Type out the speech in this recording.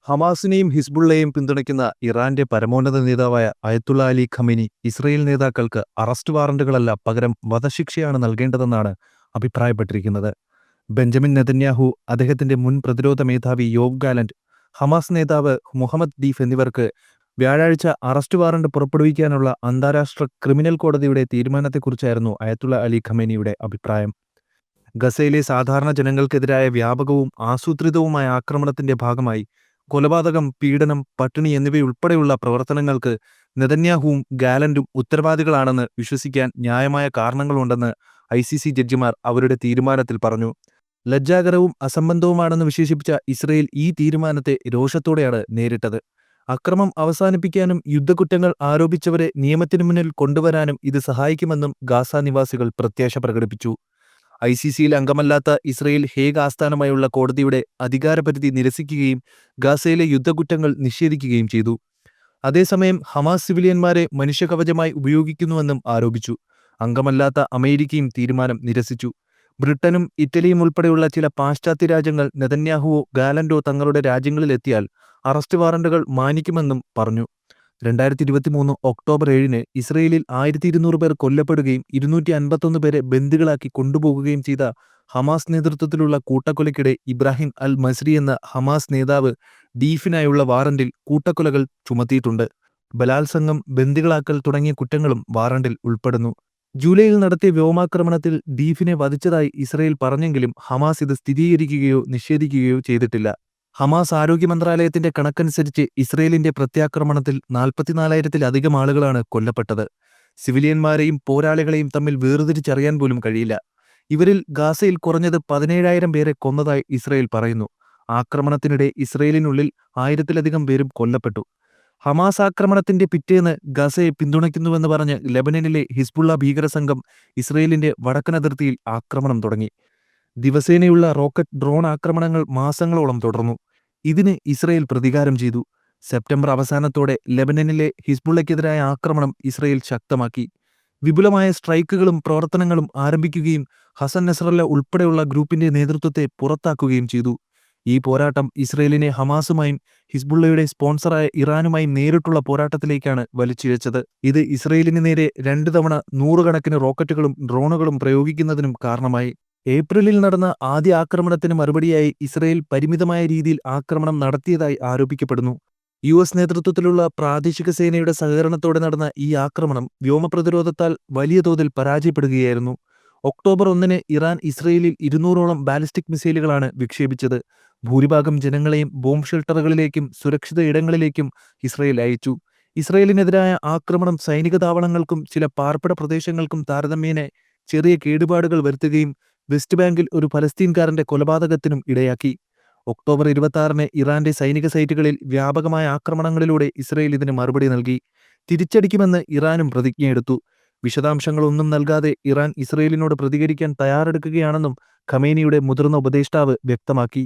ഹമാസിനെയും ഹിസ്ബുള്ളയെയും പിന്തുണയ്ക്കുന്ന ഇറാന്റെ പരമോന്നത നേതാവായ അയത്തുള്ള അലി ഖമേനി ഇസ്രയേൽ നേതാക്കൾക്ക് അറസ്റ്റ് വാറന്റുകളല്ല പകരം വധശിക്ഷയാണ് നൽകേണ്ടതെന്നാണ് അഭിപ്രായപ്പെട്ടിരിക്കുന്നത്. ബെഞ്ചമിൻ നെതന്യാഹു, അദ്ദേഹത്തിന്റെ മുൻ പ്രതിരോധ മേധാവി യോവ് ഗാലന്റ്, ഹമാസ് നേതാവ് മുഹമ്മദ് ദീഫ് എന്നിവർക്ക് വ്യാഴാഴ്ച അറസ്റ്റ് വാറന്റ് പുറപ്പെടുവിക്കാനുള്ള അന്താരാഷ്ട്ര ക്രിമിനൽ കോടതിയുടെ തീരുമാനത്തെക്കുറിച്ചായിരുന്നു അയത്തുള്ള അലി ഖമേനിയുടെ അഭിപ്രായം. ഗസയിലെ സാധാരണ ജനങ്ങൾക്കെതിരായ വ്യാപകവും ആസൂത്രിതവുമായ ആക്രമണത്തിന്റെ ഭാഗമായി കൊലപാതകം, പീഡനം, പട്ടിണി എന്നിവയുൾപ്പെടെയുള്ള പ്രവർത്തനങ്ങൾക്ക് നെതന്യാഹുവും ഗാലന്റും ഉത്തരവാദികളാണെന്ന് വിശ്വസിക്കാൻ ന്യായമായ കാരണങ്ങളുണ്ടെന്ന് ICC ജഡ്ജിമാർ അവരുടെ തീരുമാനത്തിൽ പറഞ്ഞു. ലജ്ജാകരവും അസംബന്ധവുമാണെന്ന് വിശേഷിപ്പിച്ച ഇസ്രയേൽ ഈ തീരുമാനത്തെ രോഷത്തോടെയാണ് നേരിട്ടത്. അക്രമം അവസാനിപ്പിക്കാനും യുദ്ധക്കുറ്റങ്ങൾ ആരോപിച്ചവരെ നിയമത്തിനു മുന്നിൽ കൊണ്ടുവരാനും ഇത് സഹായിക്കുമെന്നും ഗാസ നിവാസികൾ പ്രത്യാശ പ്രകടിപ്പിച്ചു. ICCയിൽ അംഗമല്ലാത്ത ഇസ്രയേൽ ഹേഗ് ആസ്ഥാനമായുള്ള കോടതിയുടെ അധികാരപരിധി നിരസിക്കുകയും ഗാസയിലെ യുദ്ധക്കുറ്റങ്ങൾ നിഷേധിക്കുകയും ചെയ്തു. അതേസമയം ഹമാസ് സിവിലിയന്മാരെ മനുഷ്യകവചമായി ഉപയോഗിക്കുന്നുവെന്നും ആരോപിച്ചു. അംഗമല്ലാത്ത അമേരിക്കയും തീരുമാനം നിരസിച്ചു. ബ്രിട്ടനും ഇറ്റലിയും ഉൾപ്പെടെയുള്ള ചില പാശ്ചാത്യ രാജ്യങ്ങൾ നെതന്യാഹുവോ ഗാലന്റോ തങ്ങളുടെ രാജ്യങ്ങളിലെത്തിയാൽ അറസ്റ്റ് വാറന്റുകൾ മാനിക്കുമെന്നും പറഞ്ഞു. 2023 ഒക്ടോബർ 7-ന് ഇസ്രയേലിൽ 1200 പേർ കൊല്ലപ്പെടുകയും 251 പേരെ ബന്ദികളാക്കി കൊണ്ടുപോകുകയും ചെയ്ത ഹമാസ് നേതൃത്വത്തിലുള്ള കൂട്ടക്കൊലയ്ക്കിടെ ഇബ്രാഹിം അൽ മസ്രി എന്ന ഹമാസ് നേതാവ് ദീഫിനായുള്ള വാറന്റിൽ കൂട്ടക്കൊലകൾ ചുമത്തിയിട്ടുണ്ട്. ബലാത്സംഗം, ബന്ദികളാക്കൽ തുടങ്ങിയ കുറ്റങ്ങളും വാറന്റിൽ ഉൾപ്പെടുന്നു. ജൂലൈയിൽ നടത്തിയ വ്യോമാക്രമണത്തിൽ ദീഫിനെ വധിച്ചതായി ഇസ്രയേൽ പറഞ്ഞെങ്കിലും ഹമാസ് ഇത് സ്ഥിരീകരിക്കുകയോ നിഷേധിക്കുകയോ ചെയ്തിട്ടില്ല. ഹമാസ് ആരോഗ്യ മന്ത്രാലയത്തിന്റെ കണക്കനുസരിച്ച് ഇസ്രയേലിന്റെ പ്രത്യാക്രമണത്തിൽ 44,000-ത്തിലധികം ആളുകളാണ് കൊല്ലപ്പെട്ടത്. സിവിലിയന്മാരെയും പോരാളികളെയും തമ്മിൽ വേർതിരിച്ചറിയാൻ പോലും കഴിയില്ല. ഇവരിൽ ഗാസയിൽ കുറഞ്ഞത് 17,000 പേരെ കൊന്നതായി ഇസ്രയേൽ പറയുന്നു. ആക്രമണത്തിനിടെ ഇസ്രയേലിനുള്ളിൽ 1000-ത്തിലധികം പേരും കൊല്ലപ്പെട്ടു. ഹമാസ് ആക്രമണത്തിന്റെ പിറ്റേന്ന് ഗസയെ പിന്തുണയ്ക്കുന്നുവെന്ന് പറഞ്ഞ് ലെബനനിലെ ഹിസ്ബുള്ള ഭീകരസംഘം ഇസ്രയേലിന്റെ വടക്കൻ അതിർത്തിയിൽ ആക്രമണം തുടങ്ങി. ദിവസേനയുള്ള റോക്കറ്റ്, ഡ്രോൺ ആക്രമണങ്ങൾ മാസങ്ങളോളം തുടർന്നു. ഇതിന് ഇസ്രയേൽ പ്രതികാരം ചെയ്തു. സെപ്റ്റംബർ അവസാനത്തോടെ ലെബനനിലെ ഹിസ്ബുള്ളയ്ക്കെതിരായ ആക്രമണം ഇസ്രയേൽ ശക്തമാക്കി. വിപുലമായ സ്ട്രൈക്കുകളും പ്രവർത്തനങ്ങളും ആരംഭിക്കുകയും ഹസൻ നസ്രല്ല ഉൾപ്പെടെയുള്ള ഗ്രൂപ്പിന്റെ നേതൃത്വത്തെ പുറത്താക്കുകയും ചെയ്തു. ഈ പോരാട്ടം ഇസ്രയേലിനെ ഹമാസുമായും ഹിസ്ബുള്ളയുടെ സ്പോൺസറായ ഇറാനുമായും നേരിട്ടുള്ള പോരാട്ടത്തിലേക്കാണ് വലിച്ചിഴച്ചത്. ഇത് ഇസ്രയേലിന് നേരെ 2 തവണ നൂറുകണക്കിന് റോക്കറ്റുകളും ഡ്രോണുകളും പ്രയോഗിക്കുന്നതിനും കാരണമായി. ഏപ്രിലിൽ നടന്ന ആദ്യ ആക്രമണത്തിന് മറുപടിയായി ഇസ്രയേൽ പരിമിതമായ രീതിയിൽ ആക്രമണം നടത്തിയതായി ആരോപിക്കപ്പെടുന്നു. US നേതൃത്വത്തിലുള്ള പ്രാദേശിക സേനയുടെ സഹകരണത്തോടെ നടന്ന ഈ ആക്രമണം വ്യോമപ്രതിരോധത്താൽ വലിയ തോതിൽ പരാജയപ്പെടുകയായിരുന്നു. ഒക്ടോബർ 1-ന് ഇറാൻ ഇസ്രയേലിൽ 200ഓളം ബാലിസ്റ്റിക് മിസൈലുകളാണ് വിക്ഷേപിച്ചത്. ഭൂരിഭാഗം ജനങ്ങളെയും ബോംബ് ഷെൽട്ടറുകളിലേക്കും സുരക്ഷിത ഇടങ്ങളിലേക്കും ഇസ്രയേൽ അയച്ചു. ഇസ്രയേലിനെതിരായ ആക്രമണം സൈനിക താവളങ്ങൾക്കും ചില പാർപ്പിട പ്രദേശങ്ങൾക്കും താരതമ്യേന ചെറിയ കേടുപാടുകൾ വരുത്തുകയും വെസ്റ്റ് ബാങ്കിൽ ഒരു ഫലസ്തീൻകാരന്റെ കൊലപാതകത്തിനും ഇടയാക്കി. ഒക്ടോബർ 26-ന് ഇറാന്റെ സൈനിക സൈറ്റുകളിൽ വ്യാപകമായ ആക്രമണങ്ങളിലൂടെ ഇസ്രയേൽ ഇതിന് മറുപടി നൽകി. തിരിച്ചടിക്കുമെന്ന് ഇറാനും പ്രതിജ്ഞയെടുത്തു. വിശദാംശങ്ങളൊന്നും നൽകാതെ ഇറാൻ ഇസ്രയേലിനോട് പ്രതികരിക്കാൻ തയ്യാറെടുക്കുകയാണെന്നും ഖമേനിയുടെ മുതിർന്ന ഉപദേഷ്ടാവ് വ്യക്തമാക്കി.